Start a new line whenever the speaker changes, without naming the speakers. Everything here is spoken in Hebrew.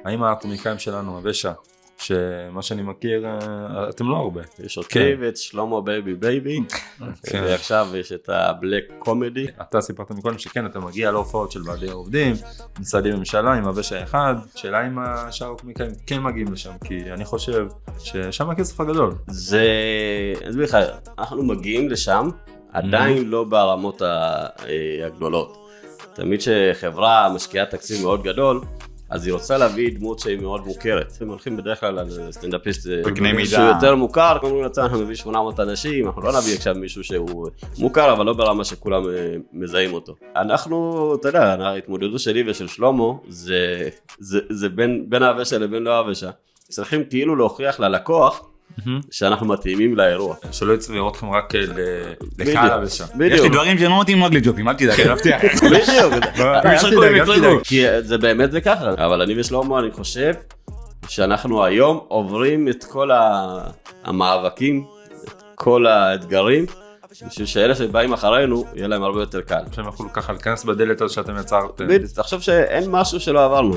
האם הקומיקאים שלנו, הבשה, שמה שאני מכיר, אתם לא הרבה.
יש אותי ואת שלמה בייבי בייבי, ועכשיו יש את הבלק קומדי.
אתה סיפרת מקודם שכן, אתה מגיע להופעות של ועדי העובדים, משרדי ממשלה עם הבשה אחד, שאלה אם השאר הקומיקאים כן מגיעים לשם, כי אני חושב ששם הכסף הגדול.
אז בכלל, אנחנו מגיעים לשם, עדיין לא ברמות הגדולות. תמיד שחברה משקיעה תקציב מאוד גדול, אז היא רוצה להביא דמות שהיא מאוד מוכרת. הם הולכים בדרך כלל על סטנדאפיסט שהוא יותר מוכר, כמו אנחנו מביא 800 אנשים, אנחנו לא נביא עכשיו מישהו שהוא מוכר, אבל לא ברמה שכולם מזהים אותו. אנחנו, אתה יודע, ההתמודדות שלי ושל שלמה, זה בין ההבשה לבין לא ההבשה. צריכים כאילו להוכיח ללקוח, שאנחנו מתאימים לאירוע.
שלא יצטרך לראות לכם רק לקהל הבשה.
יש לי דברים שלא מתאים רק לג'וקים, אל תדאג, אני מבטיח.
בדיוק. כי זה באמת זה ככה. אבל אני ושלמה, אני חושב שאנחנו היום עוברים את כל המאבקים, את כל האתגרים, בשביל שאלה שבאים אחרינו, יהיה להם הרבה יותר קל.
שהם יכולו ככה להיכנס בדלת הזו שאתם יצרתם.
בדיוק, תחשוב שאין משהו שלא עברנו.